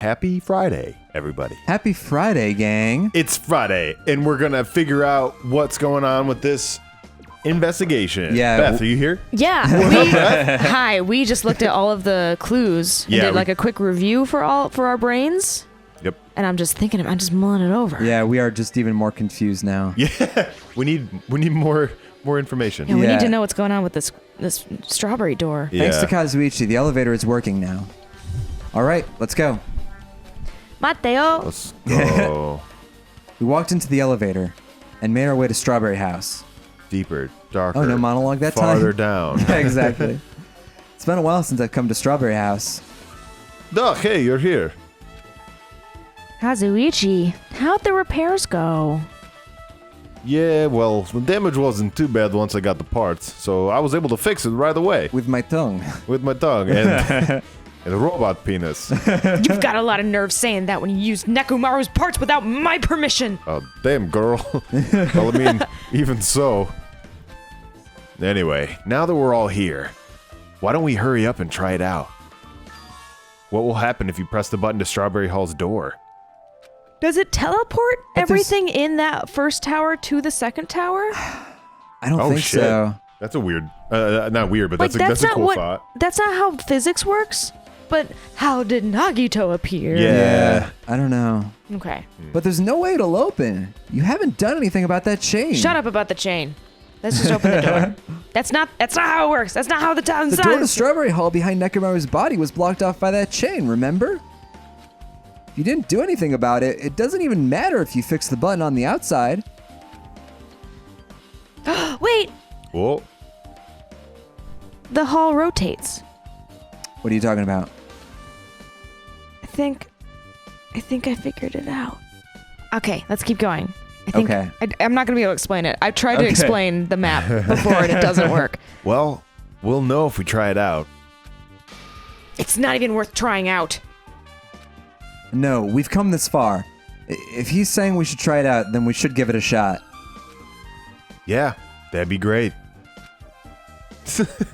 Happy Friday, everybody. Happy Friday, gang. It's Friday, and we're going to figure out what's going on with this investigation. Yeah. Beth, are you here? Yeah. Hi. We just looked at all of the clues and did like a quick review for our brains. Yep. And I'm just thinking, I'm just mulling it over. Yeah, we are just even more confused now. Yeah. We need more information. Yeah, we need to know what's going on with this strawberry door. Yeah. Thanks to Kazuichi, the elevator is working now. All right, let's go. Mateo. Let's go. We walked into the elevator and made our way to Strawberry House. Deeper, darker. Oh, no monologue that time? Farther down. Yeah, exactly. It's been a while since I've come to Strawberry House. Duh, hey, you're here. Kazuichi, how'd the repairs go? Yeah, well, the damage wasn't too bad once I got the parts, so I was able to fix it right away. With my tongue. With my tongue and a robot penis. You've got a lot of nerve saying that when you used Nekomaru's parts without my permission. Oh, damn, girl. Well, I mean, even so. Anyway, now that we're all here, why don't we hurry up and try it out? What will happen if you press the button to Strawberry Hall's door? Does it teleport everything in that first tower to the second tower? I don't think shit. so. That's a weird, not weird, but Like, that's a cool thought. That's not how physics works. But how did Nagito appear? Yeah. I don't know. Okay. But there's no way it'll open. You haven't done anything about that chain. Shut up about the chain. Let's just open the door. That's not how it works. That's not how the town The door to sounds. Strawberry Hall behind Nekomaru's body was blocked off by that chain, remember? If you didn't do anything about it, it doesn't even matter if you fix the button on the outside. Wait, Whoa. the hall rotates. What are you talking about? I think I figured it out. Okay, let's keep going. I think Okay. I'm not gonna be able to explain it. I've tried to explain the map before and it doesn't work. Well, we'll know if we try it out. It's not even worth trying out. No, we've come this far. If he's saying we should try it out, then we should give it a shot. Yeah, that'd be great.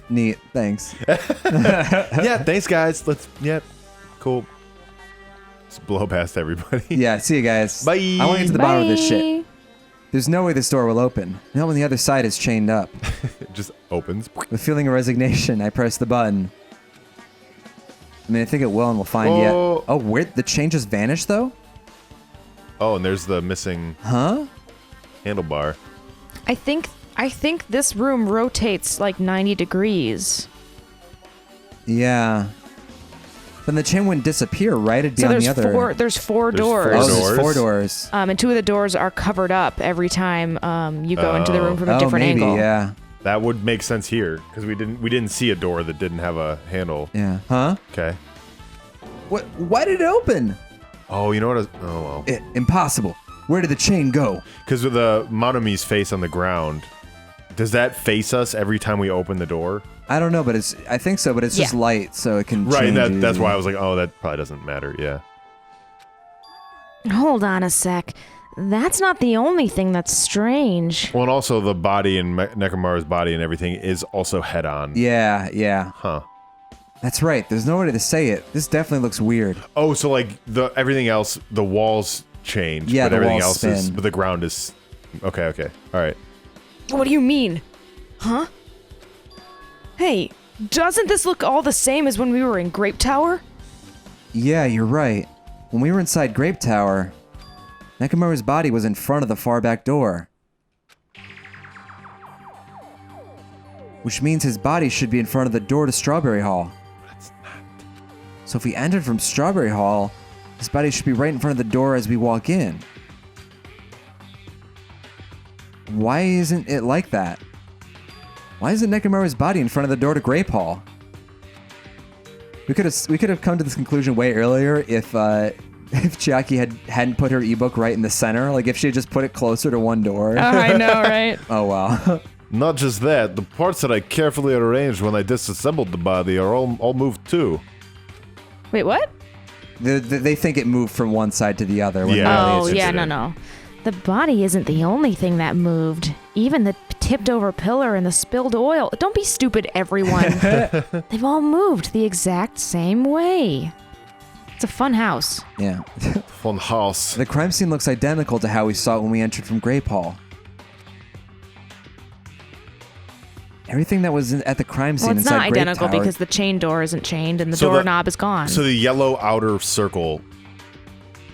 Neat, thanks. Yeah, thanks, guys. Cool. Just blow past everybody. Yeah, see you guys. Bye. I want to get to the bottom of this Bye. shit. There's no way this door will open. Not when the other side is chained up. It just opens. With a feeling of resignation, I press the button. I mean, I think it will, and we'll find yet. Whoa. Oh, where the chain just vanished, though? Oh, and there's the missing Huh? handlebar. I think this room rotates like 90 degrees. Yeah. Then the chain wouldn't disappear, right? It'd be So on there's the other. there's four doors. four Oh, doors. there's 4 doors. And 2 of the doors are covered up every time you go into the room from a different maybe, angle. yeah. That would make sense here because we didn't see a door that didn't have a handle. Yeah. Huh? Okay. What? Why did it open? Oh, you know what? Oh well. Impossible. Where did the chain go? Because with the Monomi's face on the ground, does that face us every time we open the door? I don't know, but I think so, but it's just Yeah. light, so it can Right. change That's easily. why I was like, oh, that probably doesn't matter. Yeah. Hold on a sec. That's not the only thing that's strange. Well, and also the body and Nekomaru's body and everything is also head on. Yeah, yeah. Huh. That's right. There's no way to say it. This definitely looks weird. Oh, so like everything else, the walls change. Yeah, but the everything walls else is, spin. but the ground is. Okay. All right. What do you mean? Huh? Hey, doesn't this look all the same as when we were in Grape Tower? Yeah, you're right. When we were inside Grape Tower, Nekomaru's body was in front of the far back door. Which means his body should be in front of the door to Strawberry Hall. That's not. So if we entered from Strawberry Hall, his body should be right in front of the door as we walk in. Why isn't it like that? Why isn't Nekomaru's body in front of the door to Grape Hall? We could have come to this conclusion way earlier if Chiaki hadn't put her ebook right in the center. Like if she had just put it closer to one door. I know, right? Oh wow. Not just that, the parts that I carefully arranged when I disassembled the body are all moved too. Wait, what? They think it moved from one side to the other. When Yeah. really Oh, it's just- yeah, no. The body isn't the only thing that moved. Even the tipped over pillar and the spilled oil. Don't be stupid, everyone. They've all moved the exact same way. It's a fun house. Yeah. Fun house. The crime scene looks identical to how we saw it when we entered from Grape Hall. Everything that was at the crime scene Well, it's inside not Grape identical Tower, because the chain door isn't chained and the So doorknob is gone. So the yellow outer circle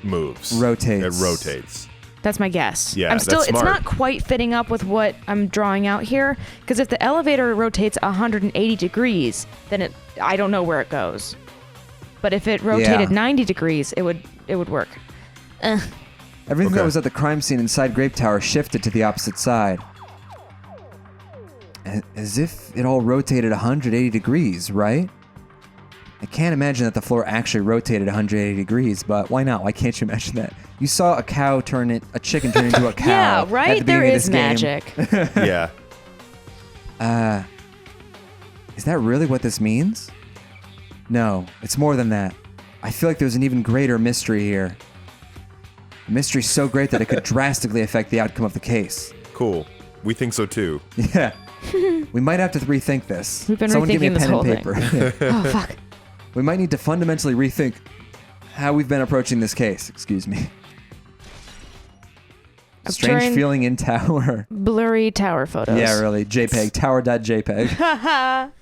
moves. Rotates. It rotates. That's my guess. Yeah, I'm still. that's It's smart. not quite fitting up with what I'm drawing out here. Because if the elevator rotates 180 degrees, then I don't know where it goes. But if it rotated 90 degrees, it would work. Everything that Okay. was at the crime scene inside Grape Tower shifted to the opposite side. As if it all rotated 180 degrees, right? I can't imagine that the floor actually rotated 180 degrees, but why not? Why can't you imagine that? You saw a chicken turn into a cow. Yeah, at the right. There beginning of is this game. magic. Yeah. Is that really what this means? No, it's more than that. I feel like there's an even greater mystery here. A mystery so great that it could drastically affect the outcome of the case. Cool. We think so too. Yeah. We might have to rethink this. We've been Someone give me a rethinking this pen whole and thing. paper. Oh fuck. We might need to fundamentally rethink how we've been approaching this case. Excuse me. I'm Strange trying- feeling in tower. Blurry tower photos. Yeah, really. JPEG. Tower.jpg.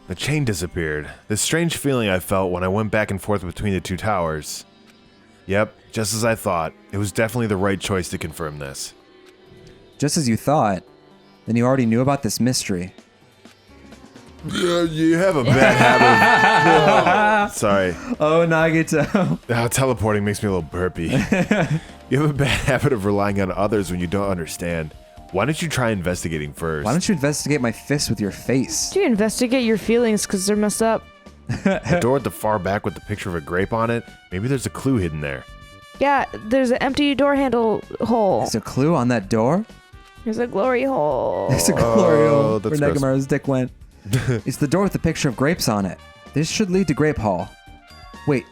The chain disappeared. This strange feeling I felt when I went back and forth between the two towers. Yep, just as I thought. It was definitely the right choice to confirm this. Just as you thought. Then you already knew about this mystery. You have a bad habit of... Sorry. Oh, Nagito. Teleporting makes me a little burpy. You have a bad habit of relying on others when you don't understand. Why don't you try investigating first? Why don't you investigate my fist with your face? Do you investigate your feelings because they're messed up? The door at the far back with the picture of a grape on it? Maybe there's a clue hidden there. Yeah, there's an empty door handle hole. There's a clue on that door? There's a glory hole. There's a glory hole that's where gross. Negimaru's dick went. It's the door with the picture of grapes on it. This should lead to Grape Hall. Wait,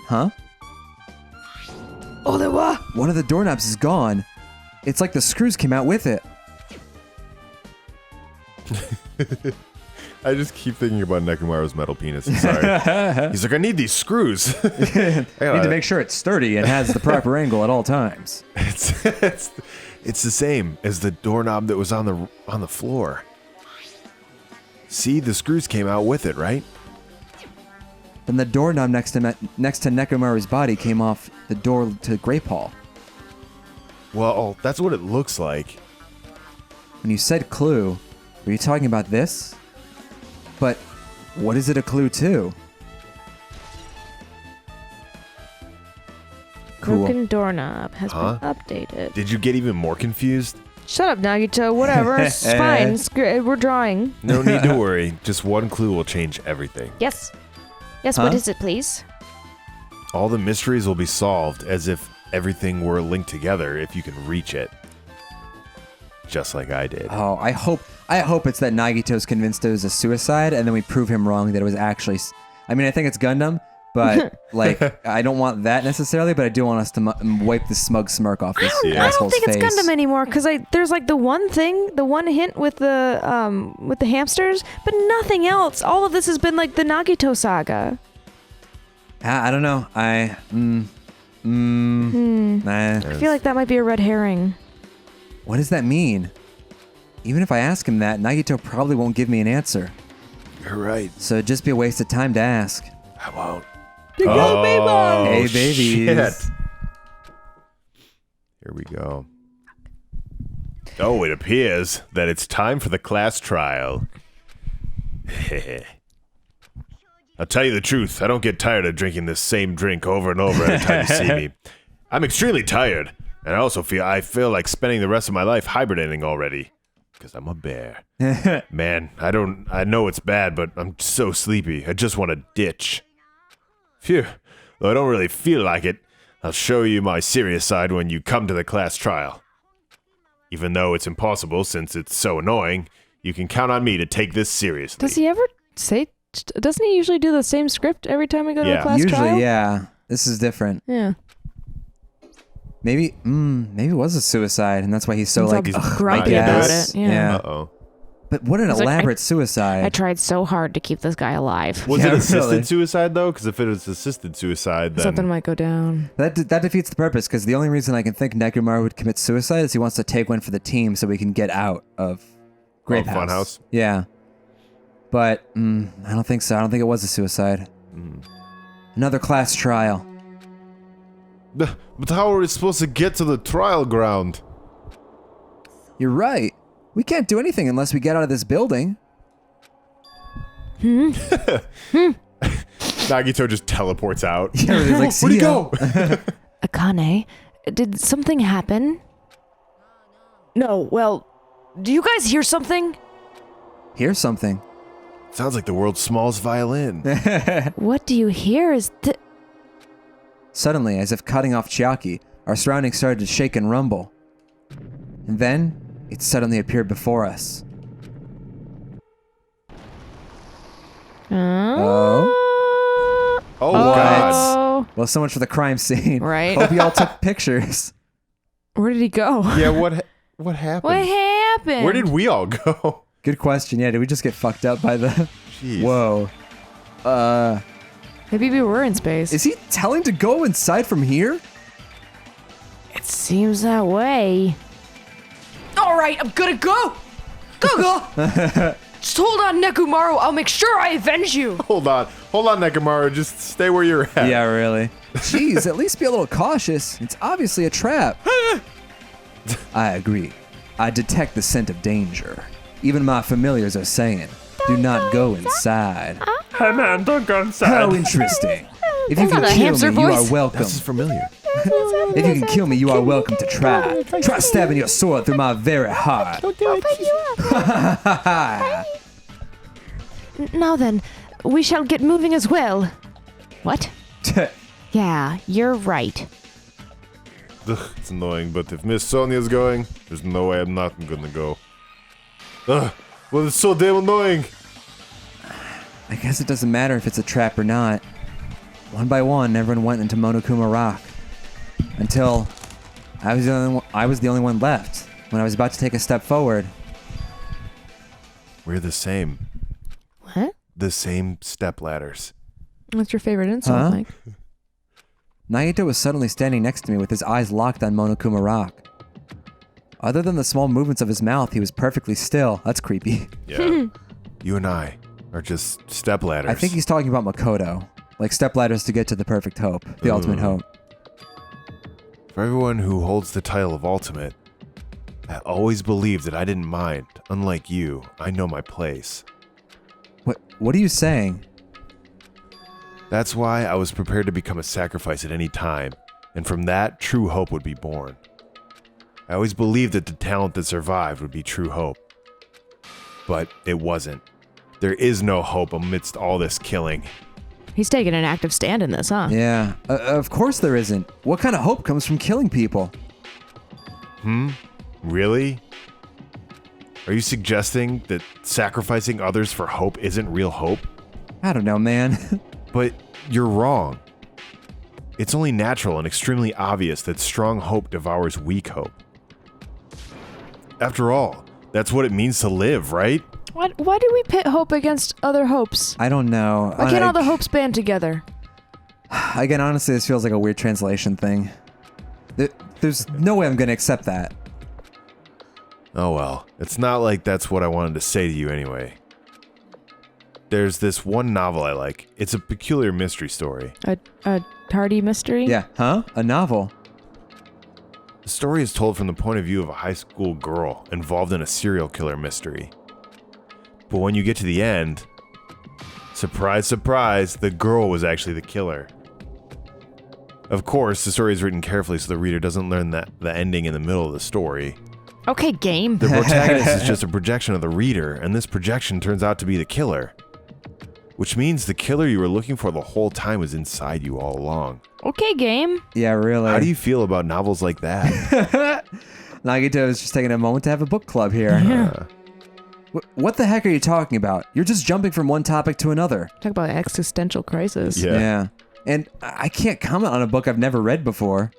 huh? Oh, there were. One of the doorknobs is gone. It's like the screws came out with it. I just keep thinking about Nekomaru's metal penis. I'm sorry. He's like, I need these screws. Need to make sure it's sturdy and has the proper angle at all times. It's the same as the doorknob that was on the floor. See, the screws came out with it, right? Then the doorknob next to Nekomaru's body came off the door to Grape Hall. Well, that's what it looks like. When you said clue, were you talking about this? But what is it a clue to? Cool. Broken doorknob has Huh? been updated. Did you get even more confused? Shut up, Nagito. Whatever. It's fine. We're drawing. No need to worry. Just one clue will change everything. Yes. Yes, Huh? what is it, please? All the mysteries will be solved as if everything were linked together if you can reach it. Just like I did. Oh, I hope it's that Nagito's convinced it was a suicide, and then we prove him wrong that it was actually. I mean, I think it's Gundam, but like, I don't want that necessarily. But I do want us to wipe the smug smirk off this I don't asshole's think face. it's Gundam anymore because there's like the one hint with the hamsters, but nothing else. All of this has been like the Nagito saga. I don't know. I Nah. feel like that might be a red herring. What does that mean? Even if I ask him that, Nagito probably won't give me an answer. You're right. So it'd just be a waste of time to ask. I won't. Hey, babies. Shit. Here we go. Oh, it appears that it's time for the class trial. I'll tell you the truth, I don't get tired of drinking this same drink over and over every time you see me. I'm extremely tired, and I feel like spending the rest of my life hibernating already. Because I'm a bear. Man, I know it's bad, but I'm so sleepy. I just want to ditch. Phew, though I don't really feel like it, I'll show you my serious side when you come to the class trial. Even though it's impossible since it's so annoying, you can count on me to take this seriously. Does he ever say? Doesn't he usually do the same script every time we go to a Yeah. class Usually, trial? yeah. This is different. Yeah. Maybe it was a suicide, and that's why he's so He's all like gripey not about into it. Yeah. Uh-oh. But what an It's like, elaborate suicide. I tried so hard to keep this guy alive. Was Yeah, it assisted really. suicide, though? Because if it was assisted suicide, then... Something might go down. That defeats the purpose, because the only reason I can think Nekomaru would commit suicide is he wants to take one for the team so we can get out of Grape House. Funhouse? Yeah. But I don't think so. I don't think it was a suicide. Another class trial. But how are we supposed to get to the trial ground? You're right. We can't do anything unless we get out of this building. Nagito just teleports out. Yeah, it's like, Where'd he see ya. go? Akane, did something happen? No, well, do you guys hear something? Here's something. Sounds like the world's smallest violin. What do you hear? Suddenly, as if cutting off Chiaki, our surroundings started to shake and rumble. And then, it suddenly appeared before us. Oh, Oh. God. Well, so much for the crime scene. Right. Hope you all took pictures. Where did he go? Yeah, what happened? What happened? Where did we all go? Good question. Yeah, did we just get fucked up by the... Jeez. Whoa. Maybe we were in space. Is he telling to go inside from here? It seems that way. All right, I'm gonna go. Go. Just hold on, Nekomaru. I'll make sure I avenge you. Hold on, Nekomaru. Just stay where you're at. Yeah, really. Jeez, at least be a little cautious. It's obviously a trap. I agree. I detect the scent of danger. Even my familiars are saying, do not go inside. Hey man, don't go inside. How interesting. If you That's can not a kill hamster me, you voice. are welcome. This is familiar. If you can kill me, you are welcome to try. Try stabbing your sword through my very heart. Now then, we shall get moving as well. What? Yeah, you're right. Ugh, it's annoying, but if Miss Sonia's going, there's no way I'm not gonna go. Ugh, well, it's so damn annoying. I guess it doesn't matter if it's a trap or not. One by one, everyone went into Monokuma Rock. Until I was the only one left when I was about to take a step forward. We're the same. What? The same step ladders. What's your favorite insult, Huh? Mike? Nagito was suddenly standing next to me with his eyes locked on Monokuma Rock. Other than the small movements of his mouth, he was perfectly still. That's creepy. Yeah. You and I are just step ladders. I think he's talking about Makoto. Like step ladders to get to the perfect hope. The ultimate hope. For everyone who holds the title of Ultimate, I always believed that I didn't mind. Unlike you, I know my place. What are you saying? That's why I was prepared to become a sacrifice at any time, and from that, true hope would be born. I always believed that the talent that survived would be true hope. But it wasn't. There is no hope amidst all this killing. He's taking an active stand in this, huh? Yeah, of course there isn't. What kind of hope comes from killing people? Really? Are you suggesting that sacrificing others for hope isn't real hope? I don't know, man. But you're wrong. It's only natural and extremely obvious that strong hope devours weak hope. After all, that's what it means to live, right? Why do we pit hope against other hopes? I don't know. Why can't all the hopes band together? Again, honestly, this feels like a weird translation thing. There's no way I'm going to accept that. Oh well, it's not like that's what I wanted to say to you anyway. There's this one novel I like. It's a peculiar mystery story. A tardy mystery? Yeah, huh? A novel. The story is told from the point of view of a high school girl involved in a serial killer mystery. But when you get to the end, surprise, surprise, the girl was actually the killer. Of course, the story is written carefully so the reader doesn't learn the ending in the middle of the story. Okay, game. The protagonist is just a projection of the reader, and this projection turns out to be the killer. Which means the killer you were looking for the whole time was inside you all along. Okay, game. Yeah, really. How do you feel about novels like that? Nagito is just taking a moment to have a book club here. What the heck are you talking about? You're just jumping from one topic to another. Talk about existential crisis. Yeah. And I can't comment on a book I've never read before.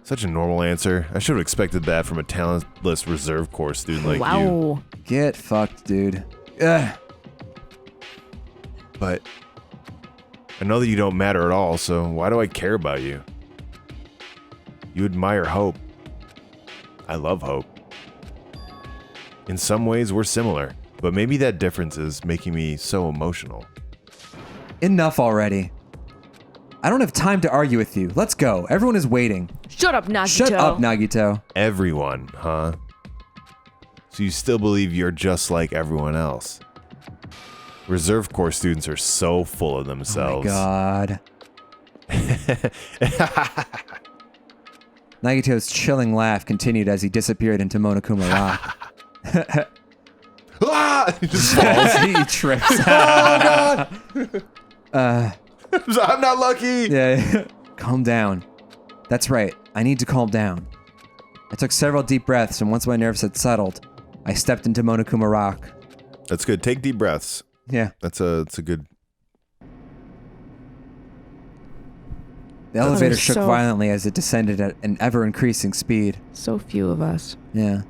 Such a normal answer. I should have expected that from a talentless reserve corps student like you. Wow. Get fucked, dude. Ugh. But I know that you don't matter at all, so why do I care about you? You admire hope. I love hope. In some ways, we're similar, but maybe that difference is making me so emotional. Enough already. I don't have time to argue with you. Let's go. Everyone is waiting. Shut up, Nagito. Shut up, Nagito. Everyone, huh? So you still believe you're just like everyone else? Reserve Corps students are so full of themselves. Oh my god. Nagito's chilling laugh continued as he disappeared into Monokuma Rock. Ah! He just falls. He trips. Oh god! I'm not lucky! Yeah. Calm down. That's right. I need to calm down. I took several deep breaths, and once my nerves had settled, I stepped into Monokuma Rock. That's good. Take deep breaths. Yeah. That's a good... The elevator there's shook so- violently as it descended at an ever-increasing speed. So few of us. Yeah.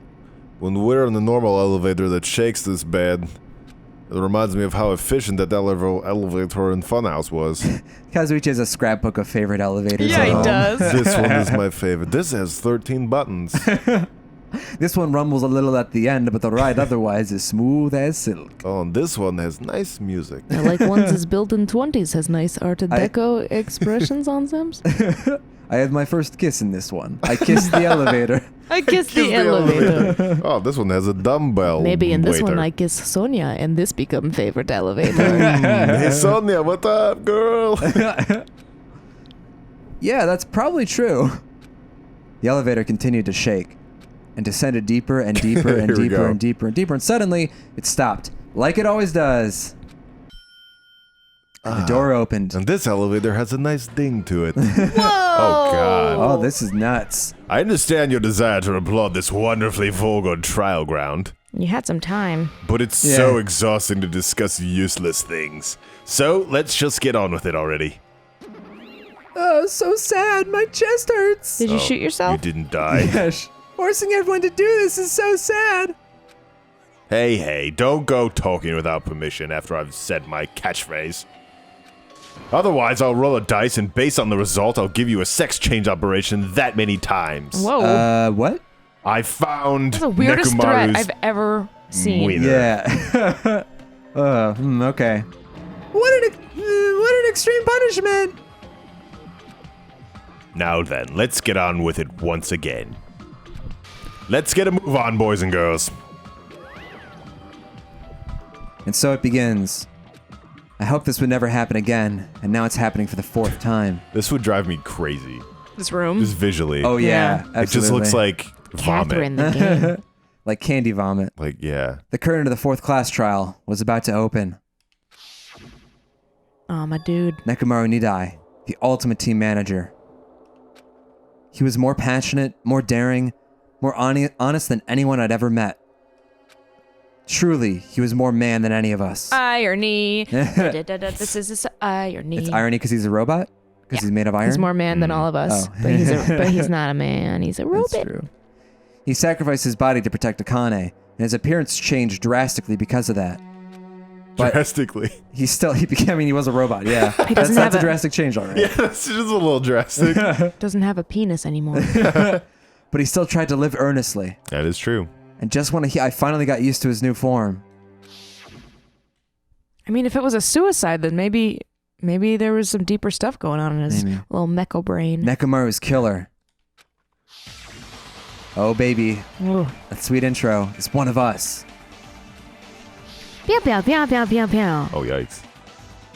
When we're in the normal elevator that shakes this bad, it reminds me of how efficient that elevator in Funhouse was. Kazuichi has a scrapbook of favorite elevators Yeah, at he home. does. This one is my favorite. This has 13 buttons. This one rumbles a little at the end, but the ride otherwise is smooth as silk. Oh, and this one has nice music. I like ones is built in 20s, has nice Art Deco expressions on them. I had my first kiss in this one. I kissed the elevator. I kissed the elevator. Oh, this one has a dumbbell. Maybe in this one waiter. I kiss Sonia and this become favorite elevator. Hey Sonia, what up, girl? Yeah, that's probably true. The elevator continued to shake and descended deeper and deeper and Here we deeper go. and deeper and deeper, and suddenly it stopped, like it always does. And the door opened. And this elevator has a nice ding to it. Whoa! Oh god. Oh, this is nuts. I understand your desire to applaud this wonderfully vulgar trial ground, You had some time. but it's Yeah. so exhausting to discuss useless things. So let's just get on with it already. Oh, so sad. My chest hurts. Did you Oh, shoot yourself? You didn't die. Yes. Forcing everyone to do this is so sad. Hey, don't go talking without permission after I've said my catchphrase. Otherwise, I'll roll a dice, and based on the result, I'll give you a sex change operation that many times. Whoa. What? I found That's the weirdest threat Nekomaru's I've ever seen. wiener. Yeah. Okay. What an extreme punishment. Now then, let's get on with it once again. Let's get a move on, boys and girls. And so it begins. I hope this would never happen again, and now it's happening for the fourth time. This would drive me crazy, This room. just visually. Oh yeah, it just looks absolutely. like Catherine vomit. the game. Like candy vomit. Like, yeah. The curtain of the fourth class trial was about to open. Oh, my dude. Nekomaru Nidai, the ultimate team manager. He was more passionate, more daring, more honest than anyone I'd ever met. Truly, he was more man than any of us. Irony. This is irony. It's irony because he's a robot? Because he's made of iron? He's more man than all of us, Oh. but he's not a man. He's a robot. That's true. He sacrificed his body to protect Akane, and his appearance changed drastically because of that. But Drastically. he became, I mean, he was a robot, yeah. doesn't That's have a a- drastic change already. Yeah, that's just a little drastic. Doesn't have a penis anymore. But he still tried to live earnestly. That is true. And just when I finally got used to his new form, I mean, if it was a suicide, then maybe there was some deeper stuff going on in his Maybe. little mecho brain. Nekomaru's killer. Oh, baby. Ugh. That sweet intro is one of us. Pew, pew, pew, pew, pew, pew. Oh, yikes.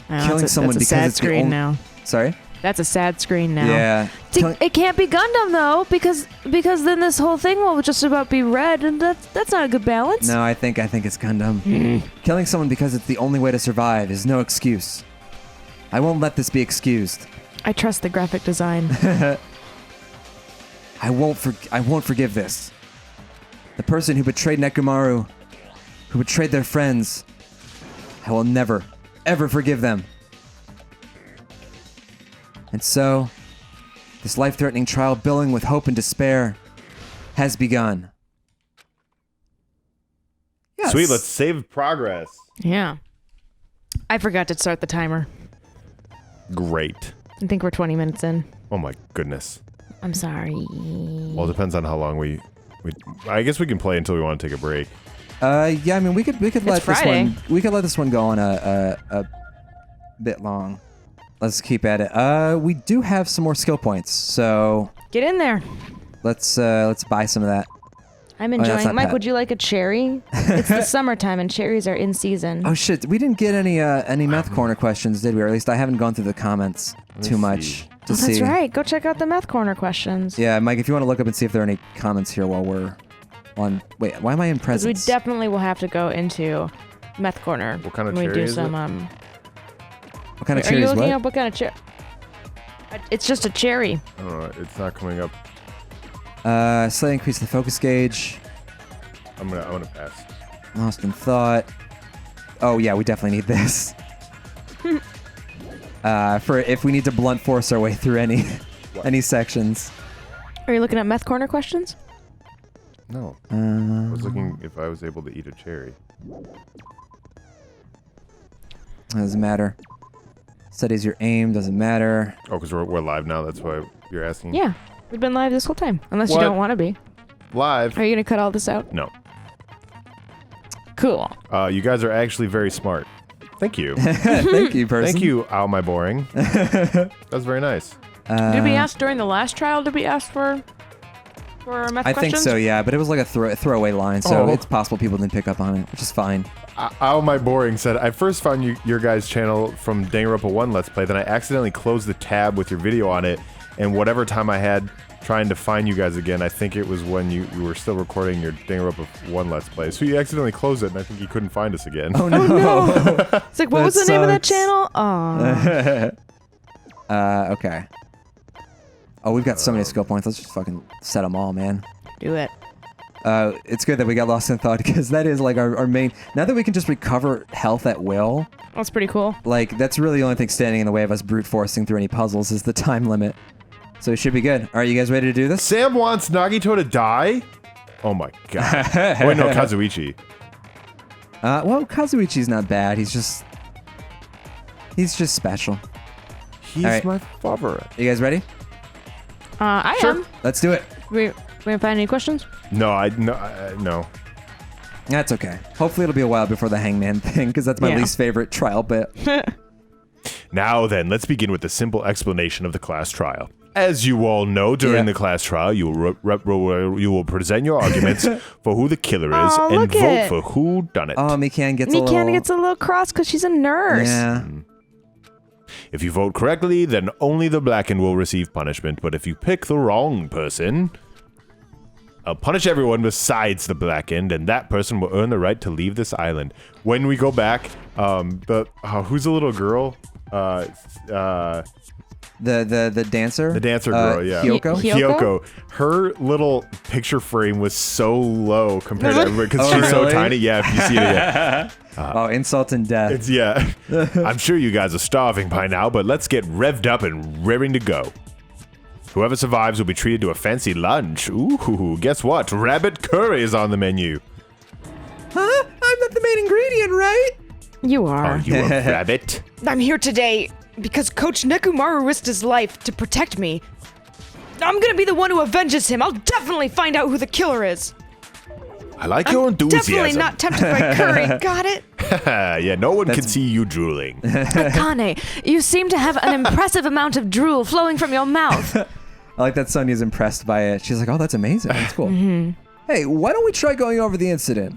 Killing someone that's a because sad it's the screen only- now. Sorry? That's a sad screen now. Yeah. Killing- It can't be Gundam though, because then this whole thing will just about be red, and that's not a good balance. No, I think it's Gundam. Killing someone because it's the only way to survive is no excuse. I won't let this be excused. I trust the graphic design. I won't forgive this. The person who betrayed Nekomaru, who betrayed their friends, I will never, ever forgive them. And so, This life-threatening trial billing with hope and despair has begun. Yes. Sweet, let's save progress. Yeah. I forgot to start the timer. Great. I think we're 20 minutes in. Oh my goodness. I'm sorry. Well, it depends on how long we I guess we can play until we want to take a break. Yeah, I mean, we could let Friday. this one go on a bit long. Let's keep at it. We do have some more skill points, so Get in there. let's buy some of that. I'm that's enjoying. not Mike, bad. would you like a cherry? It's the summertime and cherries are in season. Oh shit, we didn't get any meth corner questions, did we? Or at least I haven't gone through the comments too much to see. That's right. Go check out the meth corner questions. Yeah, Mike, if you want to look up and see if there are any comments here while we're on. Wait, why am I in Because we presence? definitely will have to go into meth corner. What kind of when we cherry do is some, it? What kind of Are you cherries? looking What? up what kind of cherry? It's just a cherry. It's not coming up. Slightly increase the focus gauge. I'm gonna pass. Lost in thought. Oh yeah, we definitely need this. For if we need to blunt force our way through any sections. Are you looking at meth corner questions? No. I was looking if I was able to eat a cherry. Doesn't matter. Studies your aim. Doesn't matter. Oh, because we're live now. That's why you're asking. Yeah. We've been live this whole time. Unless What? you don't want to be. Live. Are you going to cut all this out? No. Cool. You guys are actually very smart. Thank you. Thank you, person. Thank you, Ow My Boring. That's very nice. Did we ask during the last trial? Did we ask for meth I questions? think so, yeah, but it was like a throwaway line, so Oh. it's possible people didn't pick up on it, which is fine. Ow My Boring said, I first found your guys' channel from Danganronpa 1 Let's Play, then I accidentally closed the tab with your video on it, and whatever time I had trying to find you guys again, I think it was when you were still recording your Danganronpa 1 Let's Play. So you accidentally closed it, and I think you couldn't find us again. Oh no! It's like, what That was the name of that sucks. channel? Oh, Okay. Oh, we've got so many skill points. Let's just fucking set them all, man. do it. It's good that we got lost in thought because that is like our main. Now that we can just recover health at will, That's pretty cool. like that's really the only thing standing in the way of us brute forcing through any puzzles is the time limit. So it should be good. Are you guys ready to do this? Sam wants Nagito to die? Oh my god. Wait, no, Kazuichi. Well, Kazuichi's not bad. He's just special. He's All right. my favorite. You guys ready? I am. Let's do it. We didn't find any questions? No. That's okay. Hopefully it'll be a while before the hangman thing because that's my Yeah. least favorite trial bit. Now then, let's begin with the simple explanation of the class trial. As you all know, during Yeah. the class trial, you will present your arguments for who the killer is Oh, and look vote it. for who done it. Oh, Mikan gets a Mikan little... gets a little cross because she's a nurse. Yeah. If you vote correctly, then only the blackened will receive punishment. But if you pick the wrong person, I'll punish everyone besides the blackened, and that person will earn the right to leave this island. When we go back, who's the little girl? The dancer? The dancer girl, yeah. Hyoko? Hyoko? Her little picture frame was so low compared to everybody because Oh, she's so really? tiny. Yeah, if you see it again. Oh, insult and death. It's, yeah. I'm sure you guys are starving by now, but let's get revved up and raring to go. Whoever survives will be treated to a fancy lunch. Ooh, guess what? Rabbit curry is on the menu. Huh? I'm not the main ingredient, right? You are. Are you a rabbit? I'm here today because Coach Nekomaru risked his life to protect me. I'm gonna be the one who avenges him. I'll definitely find out who the killer is. I like your enthusiasm. Definitely not tempted by curry. Got it? Yeah, no one can see you drooling. Akane, you seem to have an impressive amount of drool flowing from your mouth. I like that Sonia's impressed by it. She's like, oh, that's amazing. That's cool. Hey, why don't we try going over the incident?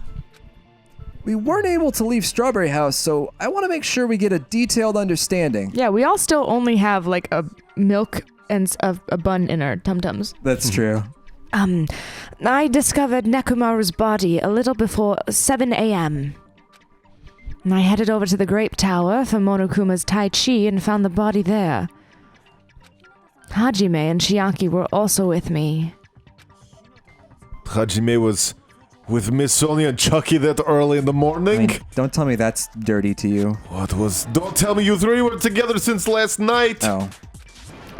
We weren't able to leave Strawberry House, so I want to make sure we get a detailed understanding. Yeah, we all still only have like a milk and a bun in our tum-tums. That's true. I discovered Nekomaru's body a little before 7 a.m. And I headed over to the Grape Tower for Monokuma's Tai Chi and found the body there. Hajime and Chiaki were also with me. Hajime was with Miss Sonia and Chucky that early in the morning. I mean, don't tell me that's dirty to you. What was... Don't tell me you three were together since last night. Oh.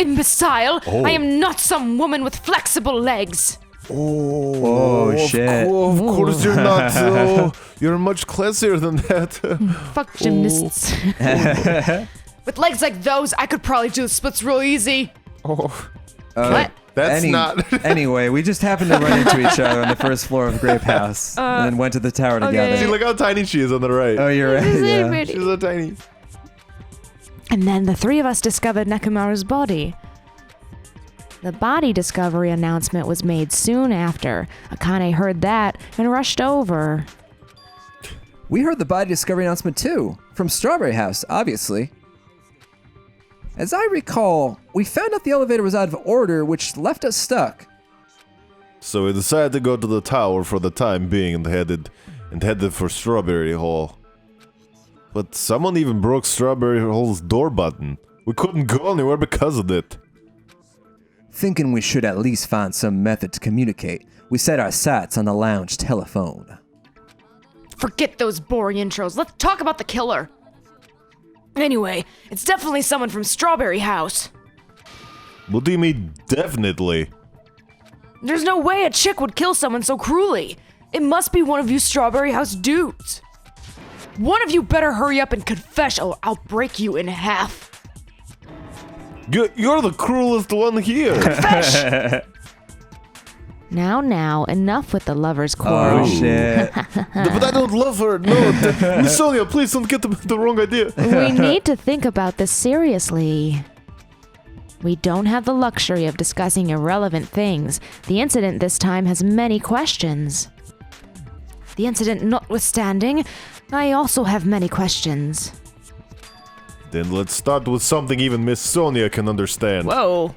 imbecile! Oh. I am not some woman with flexible legs! Oh, shit. Of course you're not. You're much classier than that. Fuck gymnasts. With legs like those, I could probably do the splits real easy. What? That's not. Anyway, we just happened to run into each other on the first floor of Grape House and then went to the tower together. See, look how tiny she is on the right. Oh, you're right. Yeah. She's so tiny. And then the three of us discovered Nekomaru's body. The body discovery announcement was made soon after. Akane heard that and rushed over. We heard the body discovery announcement too, from Strawberry House, obviously. As I recall, we found out the elevator was out of order, which left us stuck. So we decided to go to the tower for the time being and headed for Strawberry Hall. But someone even broke Strawberry Hall's door button. We couldn't go anywhere because of it. Thinking we should at least find some method to communicate, we set our sights on the lounge telephone. Forget those boring intros. Let's talk about the killer. Anyway, it's definitely someone from Strawberry House. What do you mean, definitely? There's no way a chick would kill someone so cruelly. It must be one of you Strawberry House dudes. One of you better hurry up and confess or I'll break you in half. You're the cruelest one here. Confess! Now, enough with the lovers' quarrel. Oh, shit. But I don't love her. No, Miss Sonia, please don't get the wrong idea. We need to think about this seriously. We don't have the luxury of discussing irrelevant things. The incident this time has many questions. The incident notwithstanding, I also have many questions. Then let's start with something even Miss Sonia can understand. Whoa.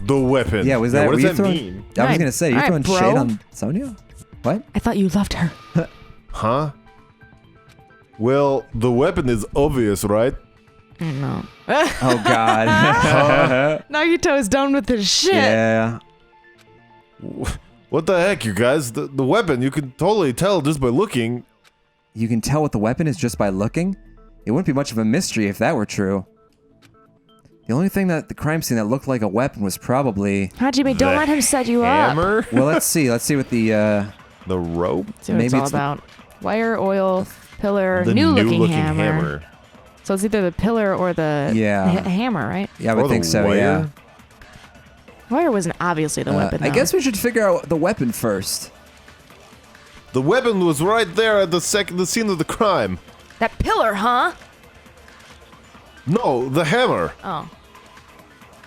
The weapon. Yeah, was that what were does you that throwing? mean? I was gonna say, you throwing bro. shade on Sonia? What? I thought you loved her. Huh? Well, the weapon is obvious, right? No. Oh God. Nagito is done with this shit. Yeah. What the heck, you guys? The weapon, you can totally tell just by looking. You can tell what the weapon is just by looking? It wouldn't be much of a mystery if that were true. The only thing that the crime scene that looked like a weapon was probably... Hajime, don't The let him set you up. Hammer? Well, let's see. Let's see what the... The rope? See what Maybe it's all it's the- about. Wire, oil, pillar, The new-looking hammer. So it's either the pillar or the Yeah. hammer, right? Yeah, I Or would the think so, wire? yeah. Wire wasn't obviously the weapon, I though. guess we should figure out the weapon first. The weapon was right there at the scene of the crime. That pillar, huh? No, the hammer. Oh.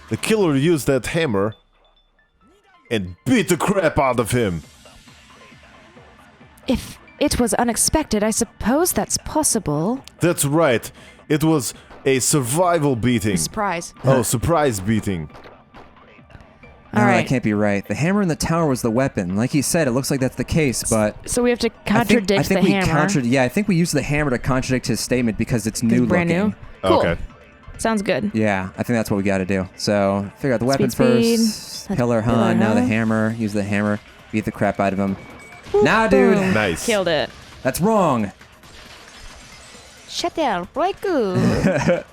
The killer used that hammer and beat the crap out of him. If it was unexpected, I suppose that's possible. That's right. It was a survival beating. Surprise. Oh, surprise beating. No, All right. that can't be right. The hammer in the tower was the weapon. Like he said, it looks like that's the case, but... So we have to I think contradict we the hammer. Yeah, I think we used the hammer to contradict his statement because it's new brand looking. new. Cool. Okay. Sounds good. Yeah, I think that's what we got to do. So, figure out the weapon Speed. first. That's Pillar, huh? pillar, Now the huh? hammer. Use the hammer. Beat the crap out of him. Nah, dude. Boom. Nice. Killed it. That's wrong. Shut down. Break good.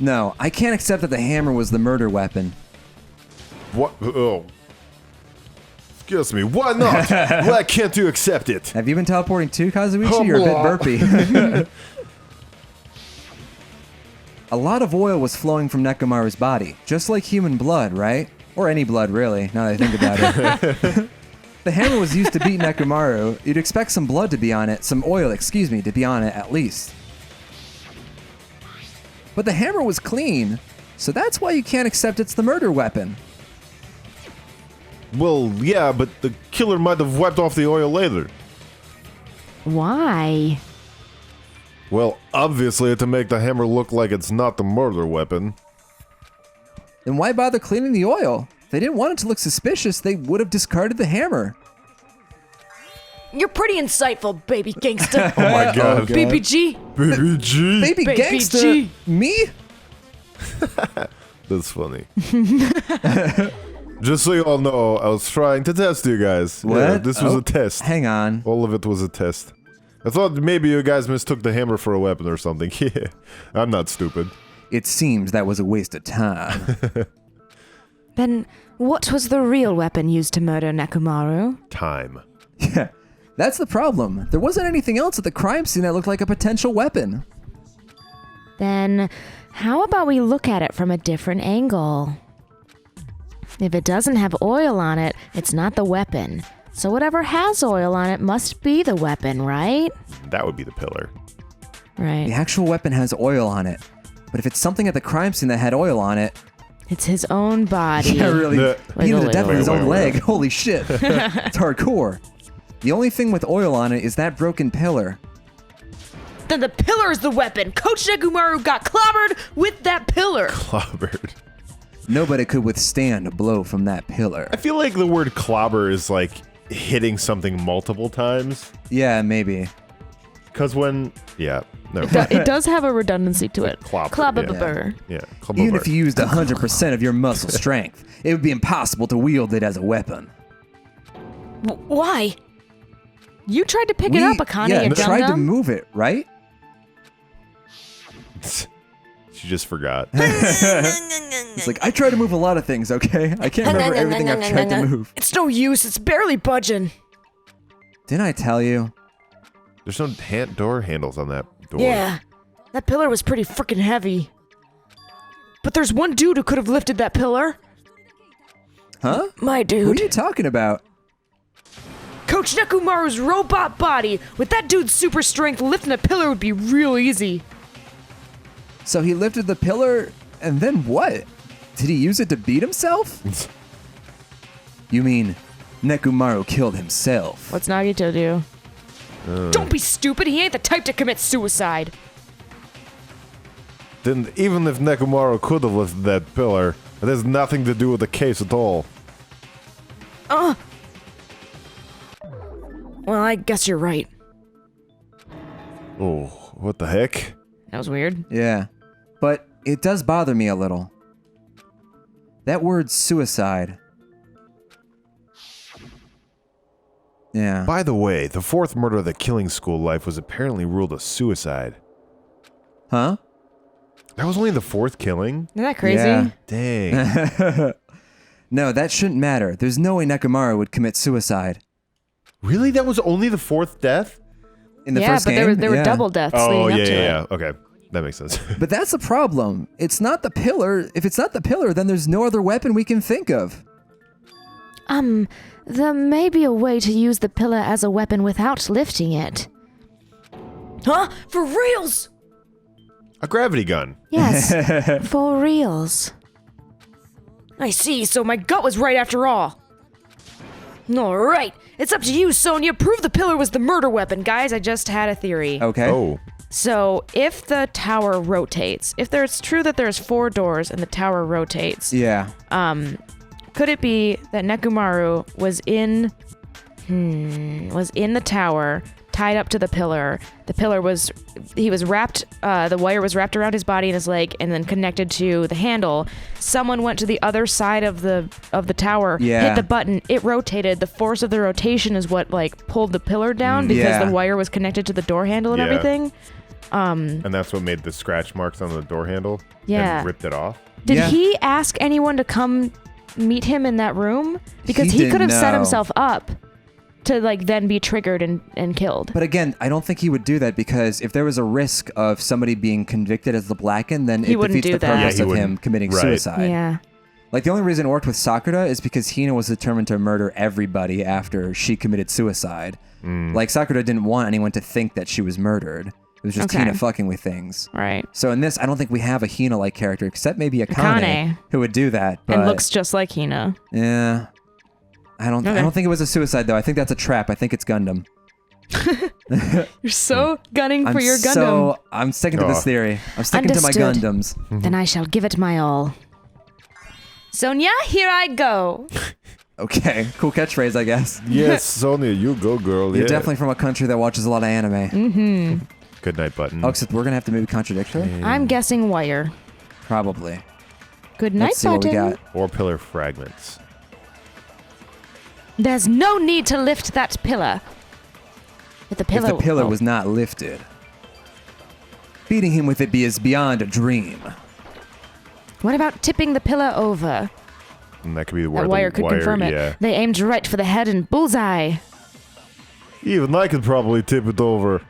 No, I can't accept that the hammer was the murder weapon. What? Oh. Excuse me. Why not? Why can't you accept it? Have you been teleporting too, Kazuichi? You're a bit burpy. A lot of oil was flowing from Nekomaru's body, just like human blood, right? Or any blood, really, now that I think about it. The hammer was used to beat Nekomaru. You'd expect some blood to be on it, some oil, excuse me, to be on it at least. But the hammer was clean, so that's why you can't accept it's the murder weapon. Well, yeah, but the killer might have wiped off the oil later. Why? Well, obviously to make the hammer look like it's not the murder weapon. Then why bother cleaning the oil? If they didn't want it to look suspicious, they would have discarded the hammer. You're pretty insightful, baby gangsta. Oh my god. BBG. Baby G. Baby Baby gangster! G. Me? That's funny. Just so you all know, I was trying to test you guys. What? Yeah, this was Oh, a test. Hang on. All of it was a test. I thought maybe you guys mistook the hammer for a weapon or something. Yeah, I'm not stupid. It seems that was a waste of time. Then what was the real weapon used to murder Nekomaru? Time. Yeah, that's the problem. There wasn't anything else at the crime scene that looked like a potential weapon. Then how about we look at it from a different angle? If it doesn't have oil on it, it's not the weapon. So whatever has oil on it must be the weapon, right? That would be the pillar. Right. The actual weapon has oil on it. But if it's something at the crime scene that had oil on it... It's his own body. Yeah, really. He needed to death with his own leg. wait. Holy shit. It's hardcore. The only thing with oil on it is that broken pillar. Then the pillar is the weapon. Coach Nekomaru got clobbered with that pillar. Clobbered. Nobody could withstand a blow from that pillar. I feel like the word clobber is like hitting something multiple times. Yeah, maybe. Because when... Yeah. No. It does have a redundancy to it. Clobber. Yeah. Even if you used 100% of your muscle strength, it would be impossible to wield it as a weapon. Why? You tried to pick it up, Akane, yeah, you tried to dum-dum. move it, right? She just forgot. It's like, I try to move a lot of things, okay? I can't remember everything I've tried to move. It's no use. It's barely budging. Didn't I tell you? There's no door handles on that door. Yeah, that pillar was pretty freaking heavy. But there's one dude who could have lifted that pillar. Huh? My dude. Who are you talking about? Coach Nekomaru's robot body. With that dude's super strength, lifting a pillar would be real easy. So he lifted the pillar, and then what? Did he use it to beat himself? You mean Nekomaru killed himself? What's Nagito do? Don't be stupid. He ain't the type to commit suicide. Then even if Nekomaru could have lifted that pillar, it has nothing to do with the case at all. Well, I guess you're right. Oh, what the heck? That was weird. Yeah, but it does bother me a little. That word suicide. Yeah. By the way, the fourth murder of the killing school life was apparently ruled a suicide. Huh? That was only the fourth killing? Isn't that crazy? Yeah. Dang. No, that shouldn't matter. There's no way Nekomaru would commit suicide. Really? That was only the fourth death? In the first game? But there were double deaths Oh, leading yeah, up to yeah, it. yeah. Okay. That makes sense. But that's the problem. It's not the pillar. If it's not the pillar, then there's no other weapon we can think of. There may be a way to use the pillar as a weapon without lifting it. Huh? For reals? A gravity gun. Yes, for reals. I see, so my gut was right after all. Alright, it's up to you, Sonia. Prove the pillar was the murder weapon. Guys, I just had a theory. Okay. Oh. So, if the tower rotates, if it's true that there's 4 doors and the tower rotates, Yeah. could it be that Nekomaru was in the tower, tied up to the pillar? The pillar he was wrapped, the wire was wrapped around his body and his leg and then connected to the handle. Someone went to the other side of the tower, Yeah. hit the button, it rotated. The force of the rotation is what pulled the pillar down because Yeah. the wire was connected to the door handle and Yeah. everything. And that's what made the scratch marks on the door handle? Yeah. And ripped it off? Did Yeah. he ask anyone to come meet him in that room? Because He he could have didn't set know. himself up to then be triggered and killed. But again, I don't think he would do that because if there was a risk of somebody being convicted as the Blackened, then He it wouldn't defeats do the that. purpose Yeah, he of him wouldn't. committing Right. suicide. Yeah. Like, the only reason it worked with Sakura is because Hina was determined to murder everybody after she committed suicide. Like, Sakura didn't want anyone to think that she was murdered. It was just Okay. Hina fucking with things. Right. So in this, I don't think we have a Hina-like character, except maybe Akane, Akane. who would do that. But And looks just like Hina. yeah, I don't think it was a suicide though. I think that's a trap. I think it's Gundam. You're so gunning for your Gundam. I'm sticking to this Oh. theory. I'm sticking Understood. to my Gundams. Then I shall give it my all. Sonia, here I go. Okay, cool catchphrase, I guess. Yes, Sonia, you go, girl. You're yeah. definitely from a country that watches a lot of anime. Good night button. Oh, except we're gonna have to maybe contradict her. I'm guessing wire. Probably. Good night, Let's see what we button. got. Or pillar fragments. There's no need to lift that pillar. If the pillar, If the pillar was not lifted, beating him with it is beyond a dream. What about tipping the pillar over? And that could be where That wire could confirm it. Yeah. They aimed right for the head and bullseye. Even I could probably tip it over.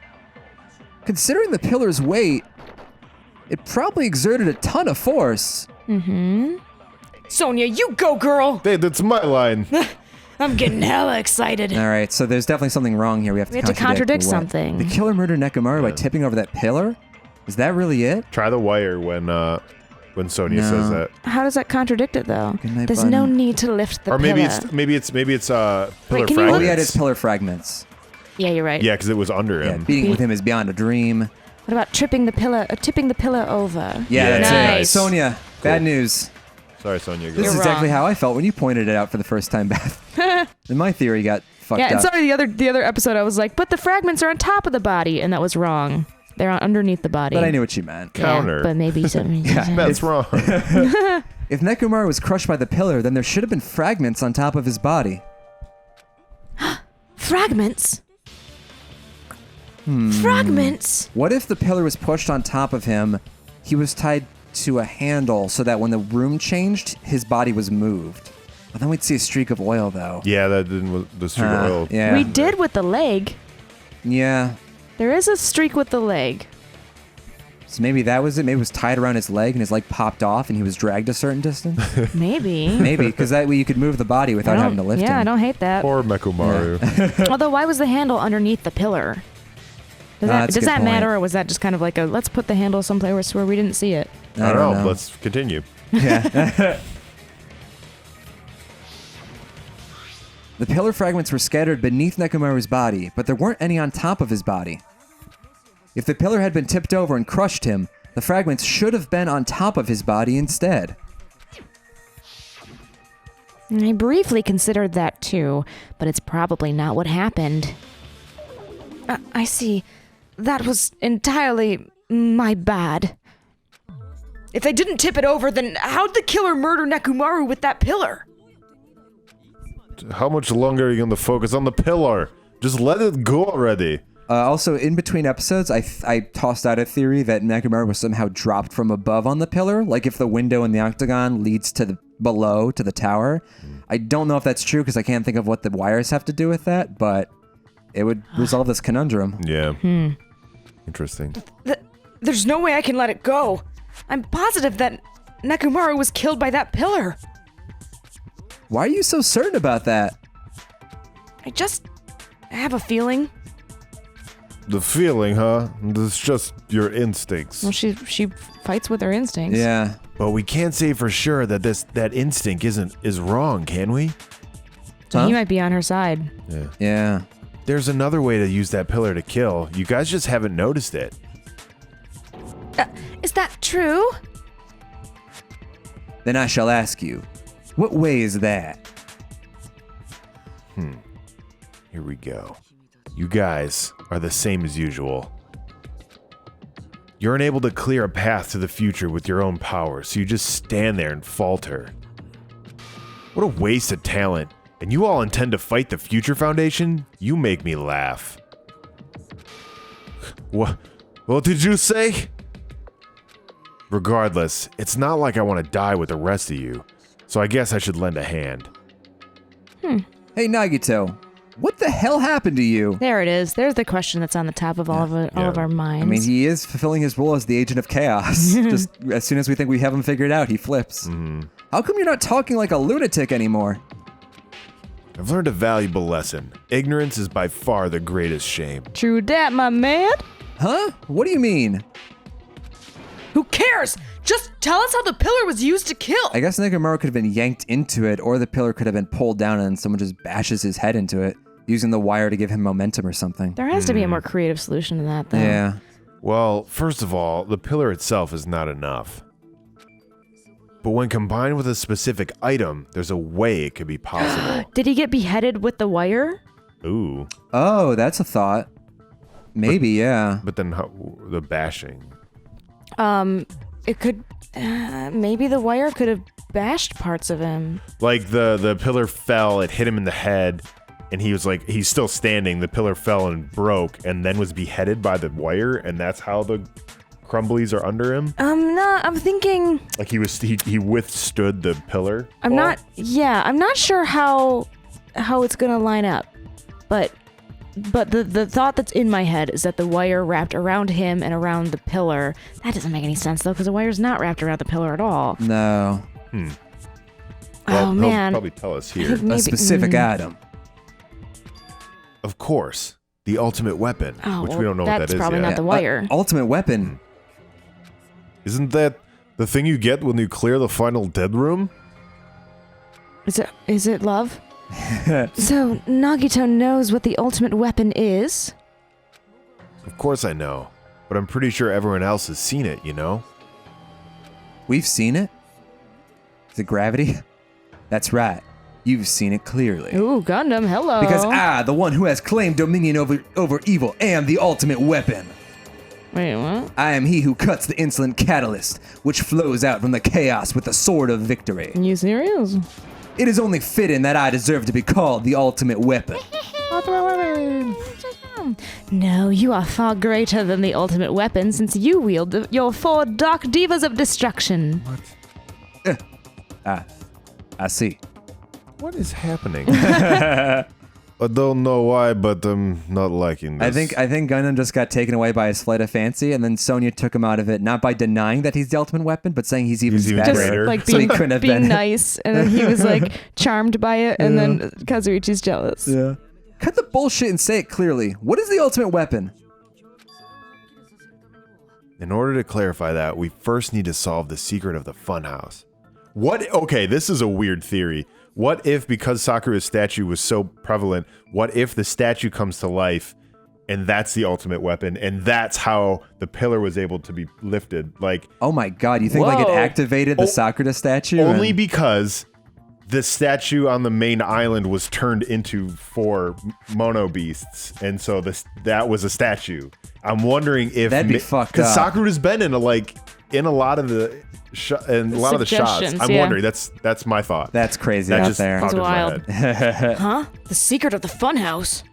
Considering the pillar's weight, it probably exerted a ton of force. Sonia, you go, girl! Hey, that's my line. I'm getting hella excited. All right, so there's definitely something wrong here. We have to contradict what? something. The killer murdered Nekomaru by tipping over that pillar? Is that really it? Try the wire when Sonia says that. How does that contradict it, though? Good night, There's bud. no need to lift the Or pillar. maybe it's pillar Wait, can you fragments. Oh, yeah, it's pillar fragments. Yeah, you're right. Yeah, because it was under Yeah, him. beating with him is beyond a dream. What about tipping the pillar over? Yeah, that's it. Nice. Sonia, bad news. Sorry, Sonia. This Go. is You're exactly wrong. how I felt when you pointed it out for the first time, Beth. And my theory got fucked Yeah, and up. sorry, the other episode I was like, but the fragments are on top of the body, and that was wrong. They're underneath the body. But I knew what you meant. Yeah, Counter. but maybe something. That's wrong. If Nekomaru was crushed by the pillar, then there should have been fragments on top of his body. Fragments? Fragments? What if the pillar was pushed on top of him, he was tied to a handle so that when the room changed, his body was moved? Well, then we'd see a streak of oil, though. Yeah, that didn't. The streak of oil. Yeah. We did with the leg. Yeah. There is a streak with the leg. So maybe that was it. Maybe it was tied around his leg and his leg popped off and he was dragged a certain distance. Maybe. Maybe, because that way you could move the body without having to lift him. Yeah, I don't hate that. Poor Nekomaru. Although, why was the handle underneath the pillar? Does that's a does good that matter, point. or was that just kind of like a let's put the handle someplace where we didn't see it? I don't know. Let's continue. Yeah. The pillar fragments were scattered beneath Nekomaru's body, but there weren't any on top of his body. If the pillar had been tipped over and crushed him, the fragments should have been on top of his body instead. I briefly considered that too, but it's probably not what happened. I see. That was entirely my bad. If they didn't tip it over, then how'd the killer murder Nekomaru with that pillar? How much longer are you going to focus on the pillar? Just let it go already. Also, in between episodes, I tossed out a theory that Nekomaru was somehow dropped from above on the pillar, like if the window in the octagon leads to below to the tower. I don't know if that's true because I can't think of what the wires have to do with that, but it would resolve this conundrum. Yeah. Interesting. There's no way I can let it go. I'm positive that Nekomaru was killed by that pillar. Why are you so certain about that? I have a feeling. The feeling, huh? It's just your instincts. Well, she fights with her instincts. Yeah. But we can't say for sure that that instinct is wrong, can we? So Huh? he might be on her side. Yeah. Yeah. There's another way to use that pillar to kill. You guys just haven't noticed it. Is that true? Then I shall ask you, what way is that? Here we go. You guys are the same as usual. You're unable to clear a path to the future with your own power, so you just stand there and falter. What a waste of talent. And you all intend to fight the Future Foundation? You make me laugh. What did you say? Regardless, it's not like I want to die with the rest of you, so I guess I should lend a hand. Hey, Nagito, what the hell happened to you? There it is. There's the question that's on the top of all of our minds. I mean, he is fulfilling his role as the agent of chaos. Just as soon as we think we have him figured out, he flips. How come you're not talking like a lunatic anymore? I've learned a valuable lesson. Ignorance is by far the greatest shame. True dat, my man. Huh? What do you mean? Who cares? Just tell us how the pillar was used to kill. I guess Nekomaru could have been yanked into it, or the pillar could have been pulled down and someone just bashes his head into it, using the wire to give him momentum or something. There has to be a more creative solution to that, though. Yeah. Well, first of all, the pillar itself is not enough. But when combined with a specific item, there's a way it could be possible. Did he get beheaded with the wire? Ooh. Oh, that's a thought. Maybe, yeah. But then how, the bashing. It could. Maybe the wire could have bashed parts of him. Like the pillar fell, it hit him in the head, and he was like, he's still standing. The pillar fell and broke, and then was beheaded by the wire, and that's how the crumblies are under him? I'm thinking. Like he withstood the pillar? I'm not sure how it's gonna line up, but the thought that's in my head is that the wire wrapped around him and around the pillar. That doesn't make any sense though, because the wire's not wrapped around the pillar at all. No. Well, Oh man. He'll probably tell us here. A specific item. Of course. The ultimate weapon, Oh, which well, we don't know what that that's is probably yet. not the wire. Ultimate weapon. Isn't that the thing you get when you clear the final dead room? Is it love? So Nagito knows what the ultimate weapon is? Of course I know, but I'm pretty sure everyone else has seen it, you know? We've seen it? Is it gravity? That's right. You've seen it clearly. Ooh, Gundam, hello. Because I, the one who has claimed dominion over evil, am the ultimate weapon. Wait, what? I am he who cuts the insolent catalyst, which flows out from the chaos with the sword of victory. Are you serious? It is only fitting that I deserve to be called the ultimate weapon. No, you are far greater than the ultimate weapon since you wield your 4 dark divas of destruction. I see. What is happening? I don't know why, but I'm not liking this. I think Gundam just got taken away by his flight of fancy, and then Sonia took him out of it, not by denying that he's the ultimate weapon, but saying he's even better. Just Greater. like So he being, couldn't have being been. nice, and then he was like charmed by it, and then Kazuichi's jealous. Yeah. Cut the bullshit and say it clearly. What is the ultimate weapon? In order to clarify that, we first need to solve the secret of the funhouse. What? Okay, this is a weird theory. What if, because Sakura's statue was so prevalent, what if the statue comes to life and that's the ultimate weapon and that's how the pillar was able to be lifted? Like, Oh my god, you think like it Whoa. activated the Sakura statue? only and- because the statue on the main island was turned into 4 mono beasts, and so that was a statue. I'm wondering if That'd be fucked because up. Sakura's been in a lot of the shots. Suggestions, I'm yeah. wondering. That's my thought. That's crazy that out just there. popped in my That's head. Huh? The secret of the funhouse.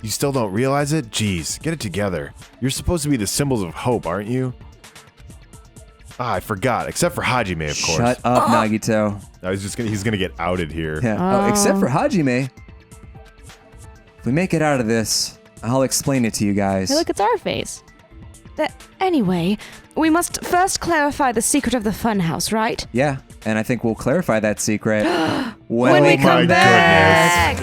You still don't realize it? Jeez, get it together. You're supposed to be the symbols of hope, aren't you? I forgot. Except for Hajime, of course. Shut up, Nagito. He's gonna get outed here. Yeah. Oh, except for Hajime. If we make it out of this, I'll explain it to you guys. Hey, look, it's our face. Anyway, we must first clarify the secret of the funhouse, right? Yeah, and I think we'll clarify that secret when we Oh my come back.